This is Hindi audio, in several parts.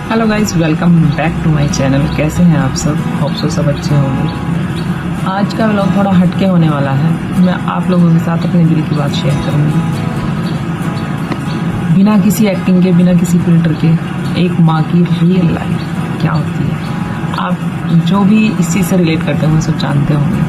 Hello guys, welcome back to my channel. कैसे हैं आप सब? होप सो सब अच्छे होंगे। आज का व्लॉग थोड़ा हटके होने वाला है। मैं आप लोगों के साथ अपने दिल की बात शेयर करूंगी, बिना किसी एक्टिंग के, बिना किसी फिल्टर के। एक माँ की रियल लाइफ क्या होती है, आप जो भी इस चीज़ से रिलेट करते होंगे सब जानते होंगे।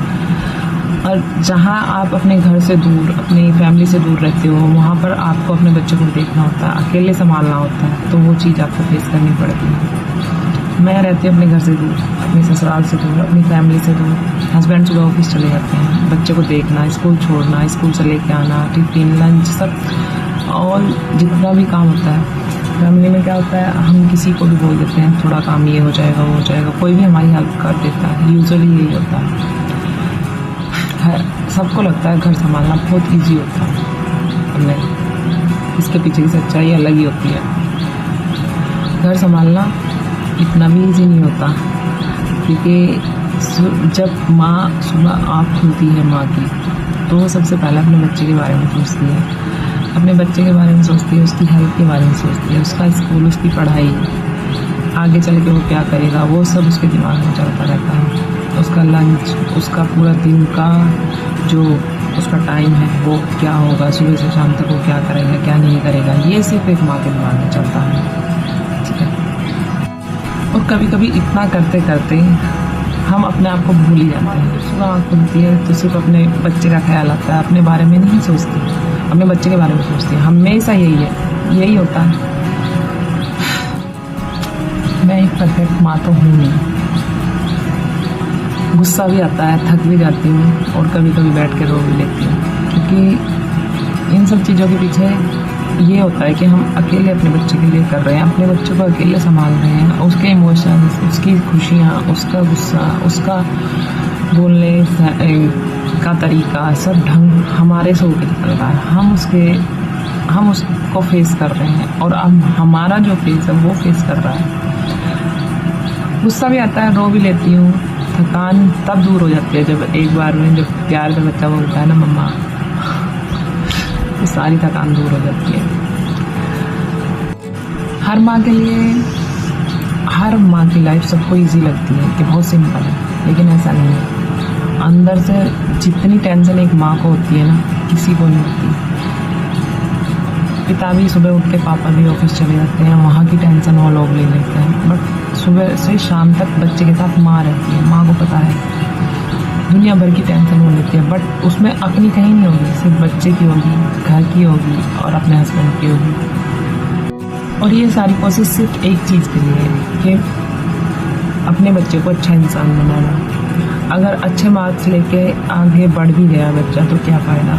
और जहाँ आप अपने घर से दूर, अपनी फैमिली से दूर रहते हो, वहाँ पर आपको अपने बच्चों को देखना होता है, अकेले संभालना होता है, तो वो चीज़ आपको फेस करनी पड़ती है। मैं रहती हूँ अपने घर से दूर, अपने ससुराल से दूर, अपनी फैमिली से दूर। हस्बैंड सुबह ऑफिस चले जाते हैं, बच्चे को देखना, स्कूल छोड़ना, स्कूल से लेके आना, टिफिन, लंच, सब और जितना भी काम होता है। फैमिली में क्या होता है, हम किसी को भी बोल देते हैं थोड़ा काम ये हो जाएगा, वो हो जाएगा, कोई भी हमारी हेल्प कर देता है। यूजुअली यही होता है। सबको लगता है घर संभालना बहुत इजी होता है, नहीं, इसके पीछे की सच्चाई अलग ही होती है। घर संभालना इतना भी इजी नहीं होता, क्योंकि जब माँ सुबह आँख खुलती है माँ की, तो वो सबसे पहले अपने बच्चे के बारे में सोचती है, अपने बच्चे के बारे में सोचती है, उसकी हेल्थ के बारे में सोचती है, उसका स्कूल, उसकी पढ़ाई, आगे चल के वो क्या करेगा, वो सब उसके दिमाग में चलता रहता है। उसका लंच, उसका पूरा दिन का जो उसका टाइम है वो क्या होगा, सुबह से शाम तक वो क्या करेगा, क्या नहीं करेगा, ये सिर्फ एक माँ के दिमाग में चलता है, ठीक है। और कभी कभी इतना करते करते हम अपने आप को भूल ही जाते हैं। सुबह आँख खुलती है तो सिर्फ अपने बच्चे का ख्याल आता है, अपने बारे में नहीं सोचती, अपने बच्चे के बारे में सोचती है। हमेशा यही होता है। मैं एक परफेक्ट माँ तो हूँ नहीं, गुस्सा भी आता है, थक भी जाती हूँ और कभी कभी बैठ के रो भी लेती हूँ, क्योंकि इन सब चीज़ों के पीछे ये होता है कि हम अकेले अपने बच्चे के लिए कर रहे हैं, अपने बच्चों को अकेले संभाल रहे हैं। उसके इमोशंस, उसकी खुशियाँ, उसका गुस्सा, उसका बोलने का तरीका, सब ढंग हमारे से होकर निकल रहा है। हम उसको फेस कर रहे हैं और अब हमारा जो फेस है वो फेस कर रहा है। गुस्सा भी आता है, रो भी लेती हूँ। थकान तब दूर हो जाती है जब एक बार में जब प्यार का बच्चा बोलता है ना मम्मा, तो सारी थकान दूर हो जाती है। हर माँ के लिए, हर माँ की लाइफ सबको इजी लगती है कि बहुत सिंपल है, लेकिन ऐसा नहीं है। अंदर से जितनी टेंशन एक माँ को होती है ना, किसी को नहीं होती। पिता भी सुबह उठ के, पापा भी ऑफिस चले जाते हैं, वहाँ की टेंशन वो लोग ले लेते हैं, बट सुबह से शाम तक बच्चे के साथ माँ रहती है। माँ को पता है दुनिया भर की टेंशन वो लेती है, बट उसमें अपनी कहीं नहीं होगी, सिर्फ बच्चे की होगी, घर की होगी और अपने हस्बैंड की होगी। और ये सारी कोशिश सिर्फ एक चीज़ के लिए है कि अपने बच्चे को अच्छा इंसान बनाना। अगर अच्छे मार्क्स लेके आगे बढ़ भी गया बच्चा तो क्या फ़ायदा,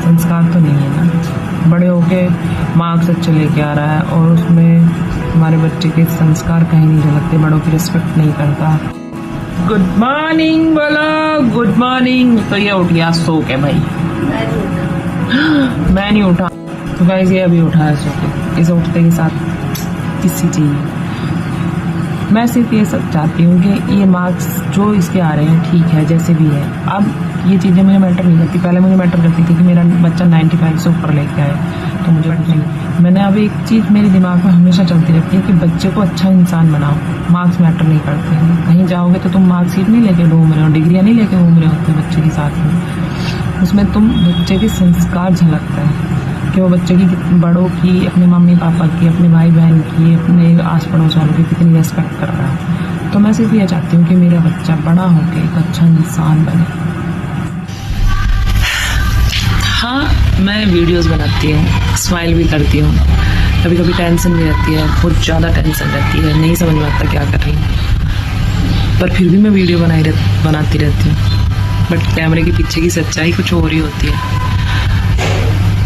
संस्कार तो नहीं है ना। बड़े होके मार्क्स अच्छे लेके आ रहा है और उसमें हमारे बच्चे के संस्कार कहीं नहीं झलकते, बड़ों की रिस्पेक्ट नहीं करता। गुड मॉर्निंग बोलो, गुड मॉर्निंग। तो ये उठ गया सो के भाई, मैं नहीं उठा, तो गाइस ये अभी उठा है सो के। इसे उठते के साथ किसी चीज़, मैं सिर्फ ये सब चाहती हूँ कि ये मार्क्स जो इसके आ रहे हैं ठीक है, जैसे भी है। अब ये चीज़ें मुझे मैटर नहीं करती, पहले मुझे मैटर करती थी कि मेरा बच्चा 95 से ऊपर लेके आए तो मुझे कुछ नहीं। मैंने अब एक चीज़ मेरे दिमाग में हमेशा चलती रहती है कि बच्चे को अच्छा इंसान बनाओ। मार्क्स मैटर नहीं करते हैं। कहीं जाओगे तो तुम मार्कशीट नहीं लेके घूम रहे हो, डिग्रियाँ नहीं लेके घूम रहे होते बच्चे के साथ में। उसमें तुम बच्चे के संस्कार झलकते हैं कि वो बच्चे की, बड़ों की, अपने मम्मी पापा की, अपने भाई बहन की, अपने आस पड़ोस वालों की कितनी रेस्पेक्ट कर रहा है। तो मैं सिर्फ ये चाहती हूँ कि मेरा बच्चा बड़ा होकर एक अच्छा इंसान बने। हाँ, मैं वीडियोस बनाती हूँ, स्माइल भी करती हूँ, कभी कभी टेंशन भी रहती है, बहुत ज़्यादा टेंशन रहती है, नहीं समझ में आता क्या कर रही हूँ, पर फिर भी मैं वीडियो बनाती रहती हूँ। बट कैमरे के पीछे की सच्चाई कुछ और ही होती है।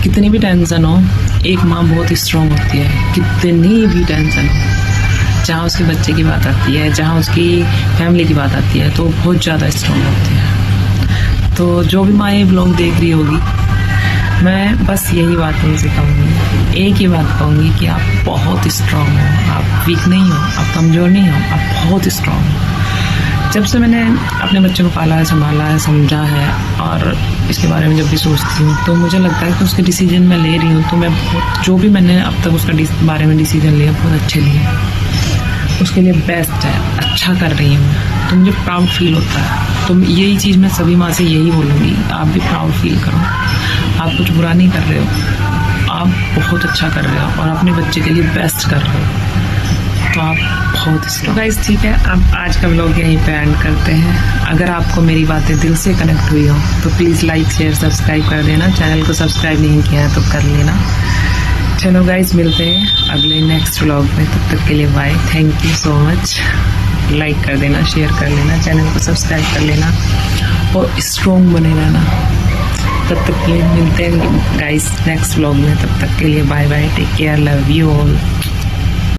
कितनी भी टेंशन हो, एक माँ बहुत स्ट्रॉन्ग होती है। कितनी भी टेंशन हो, जहाँ उसके बच्चे की बात आती है, जहाँ उसकी फैमिली की बात आती है, तो बहुत ज़्यादा स्ट्रॉन्ग होती है। तो जो भी माँ ये व्लॉग देख रही होगी, मैं बस यही बात उनसे कहूँगी, एक ही बात कहूँगी कि आप बहुत स्ट्रॉन्ग हो, आप वीक नहीं हो, आप कमज़ोर नहीं हो, आप बहुत स्ट्रॉन्ग हो। जब से मैंने अपने बच्चे को पाला है, संभाला है, समझा है और इसके बारे में जब भी सोचती हूँ तो मुझे लगता है कि उसके डिसीजन मैं ले रही हूँ तो मैं जो भी मैंने अब तक उसका बारे में डिसीजन लिया बहुत अच्छे लिए। उसके लिए बेस्ट है, अच्छा कर रही हूँ तो मुझे प्राउड फील होता है। तो यही चीज़ मैं सभी माँ से यही बोलूँगी, आप भी प्राउड फील करो। आप कुछ बुरा नहीं कर रहे हो, आप बहुत अच्छा कर रहे हो और अपने बच्चे के लिए बेस्ट कर रहे हो, तो आप बहुत स्ट्रॉन्ग। गाइस ठीक है, अब आज का व्लॉग यहीं पे एंड करते हैं। अगर आपको मेरी बातें दिल से कनेक्ट हुई हो तो प्लीज़ लाइक शेयर सब्सक्राइब कर देना। चैनल को सब्सक्राइब नहीं किया है तो कर लेना। चलो गाइस, मिलते हैं अगले नेक्स्ट व्लॉग में, तब तक के लिए bye. Thank you so much. Like कर देना, शेयर कर लेना, चैनल को सब्सक्राइब कर लेना और स्ट्रॉन्ग बने रहना। तब तक के लिए मिलते हैं गाइस नेक्स्ट व्लॉग में, तब तक के लिए bye bye, take care, love you all.